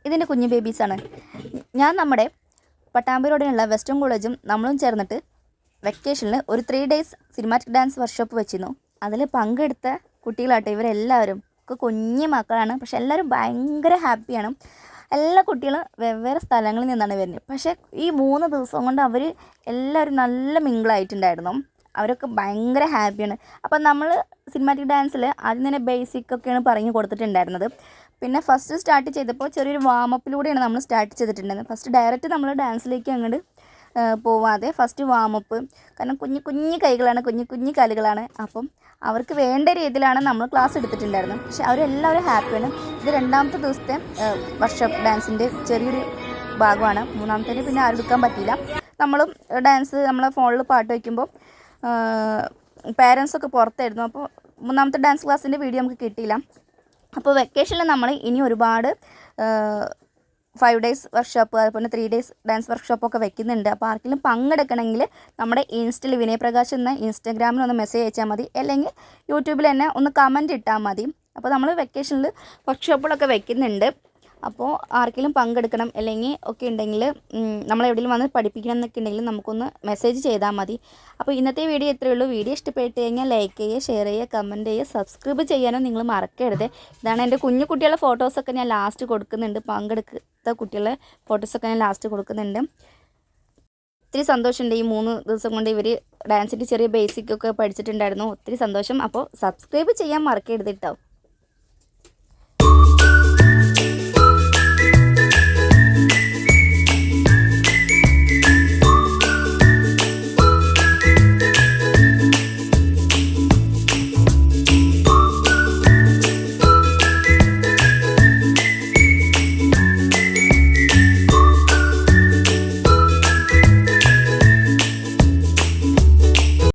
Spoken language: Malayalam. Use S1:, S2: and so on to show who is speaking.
S1: ഇതിൻ്റെ കുഞ്ഞു ബേബീസാണ്. ഞാൻ നമ്മുടെ പട്ടാമ്പിരോടിനുള്ള വെസ്റ്റേൺ കോളേജും നമ്മളും ചേർന്നിട്ട് വെക്കേഷനിൽ ഒരു 3 days സിനിമാറ്റിക് ഡാൻസ് വർക്ക്ഷോപ്പ് വെച്ചിരുന്നു. അതിൽ പങ്കെടുത്ത കുട്ടികളാട്ടെ ഇവരെല്ലാവരും കുഞ്ഞു മക്കളാണ്. പക്ഷെ എല്ലാവരും ഭയങ്കര ഹാപ്പിയാണ്. എല്ലാ കുട്ടികളും വെവ്വേറെ സ്ഥലങ്ങളിൽ നിന്നാണ് വരുന്നത്. പക്ഷേ ഈ 3 ദിവസം കൊണ്ട് അവർ എല്ലാവരും നല്ല മിങ്കിളായിട്ടുണ്ടായിരുന്നു. അവരൊക്കെ ഭയങ്കര ഹാപ്പിയാണ്. അപ്പം നമ്മൾ സിനിമാറ്റിക് ഡാൻസിൽ ആദ്യം തന്നെ ബേസിക്കൊക്കെയാണ് പറഞ്ഞു കൊടുത്തിട്ടുണ്ടായിരുന്നത്. പിന്നെ ഫസ്റ്റ് സ്റ്റാർട്ട് ചെയ്തപ്പോൾ ചെറിയൊരു വാമപ്പിലൂടെയാണ് നമ്മൾ സ്റ്റാർട്ട് ചെയ്തിട്ടുണ്ടായിരുന്നത്. ഫസ്റ്റ് ഡയറക്റ്റ് നമ്മൾ ഡാൻസിലേക്ക് അങ്ങോട്ട് പോവാതെ ഫസ്റ്റ് വാമപ്പ്. കാരണം കുഞ്ഞു കൈകളാണ്, കുഞ്ഞു കാലുകളാണ്. അപ്പം അവർക്ക് വേണ്ട രീതിയിലാണ് നമ്മൾ ക്ലാസ് എടുത്തിട്ടുണ്ടായിരുന്നത്. പക്ഷെ അവരെല്ലാവരും ഹാപ്പിയാണ്. ഇത് 2ാമത്തെ ദിവസത്തെ വർക്ക്ഷോപ്പ് ഡാൻസിൻ്റെ ചെറിയൊരു ഭാഗമാണ്. 3ാമത്തേന് പിന്നെ ആരും എടുക്കാൻ പറ്റിയില്ല. നമ്മളും ഡാൻസ് നമ്മളെ ഫോണിൽ പാട്ട് വയ്ക്കുമ്പോൾ പേരൻസൊക്കെ പുറത്തായിരുന്നു. അപ്പോൾ 3ാമത്തെ ഡാൻസ് ക്ലാസ്സിൻ്റെ വീഡിയോ നമുക്ക് കിട്ടിയില്ല. അപ്പോൾ വെക്കേഷനിൽ നമ്മൾ ഇനി ഒരുപാട് 5 days വർക്ക്ഷോപ്പ്, അതുപോലെ 3 days ഡാൻസ് വർക്ക്ഷോപ്പൊക്കെ വെക്കുന്നുണ്ട്. അപ്പോൾ ആർക്കെങ്കിലും പങ്കെടുക്കണമെങ്കിൽ നമ്മുടെ ഇൻസ്റ്റയിൽ വിനയപ്രകാശ് എന്ന ഇൻസ്റ്റാഗ്രാമിൽ ഒന്ന് മെസ്സേജ് അയച്ചാൽ മതി, അല്ലെങ്കിൽ യൂട്യൂബിൽ തന്നെ ഒന്ന് കമൻറ്റ് ഇട്ടാൽ മതി. അപ്പോൾ നമ്മൾ വെക്കേഷനിൽ വർക്ക്ഷോപ്പുകളൊക്കെ വെക്കുന്നുണ്ട്. അപ്പോൾ ആർക്കെങ്കിലും പങ്കെടുക്കണം അല്ലെങ്കിൽ ഒക്കെ ഉണ്ടെങ്കിൽ നമ്മളെവിടെയും വന്ന് പഠിപ്പിക്കണം എന്നൊക്കെ ഉണ്ടെങ്കിൽ നമുക്കൊന്ന് മെസ്സേജ് ചെയ്താൽ മതി. അപ്പോൾ ഇന്നത്തെ വീഡിയോ ഇത്രയേ ഉള്ളൂ. വീഡിയോ ഇഷ്ടപ്പെട്ട് കഴിഞ്ഞാൽ ലൈക്ക് ചെയ്യുക, ഷെയർ ചെയ്യുക, കമൻറ്റ് ചെയ്യുക, സബ്സ്ക്രൈബ് ചെയ്യാനും നിങ്ങൾ മറക്കരുത്. ഇതാണ് എൻ്റെ കുട്ടികളുടെ ഫോട്ടോസൊക്കെ ഞാൻ ലാസ്റ്റ് കൊടുക്കുന്നുണ്ട്. പങ്കെടുത്ത കുട്ടികളുടെ ഫോട്ടോസൊക്കെ ഞാൻ ലാസ്റ്റ് കൊടുക്കുന്നുണ്ട്. ഒത്തിരി സന്തോഷമുണ്ട്. ഈ 3 ദിവസം കൊണ്ട് ഇവർ ഡാൻസിൻ്റെ ചെറിയ ബേസിക്കൊക്കെ പഠിച്ചിട്ടുണ്ടായിരുന്നു. ഒത്തിരി സന്തോഷം. അപ്പോൾ സബ്സ്ക്രൈബ് ചെയ്യാൻ മറക്കരുത് കേട്ടോ.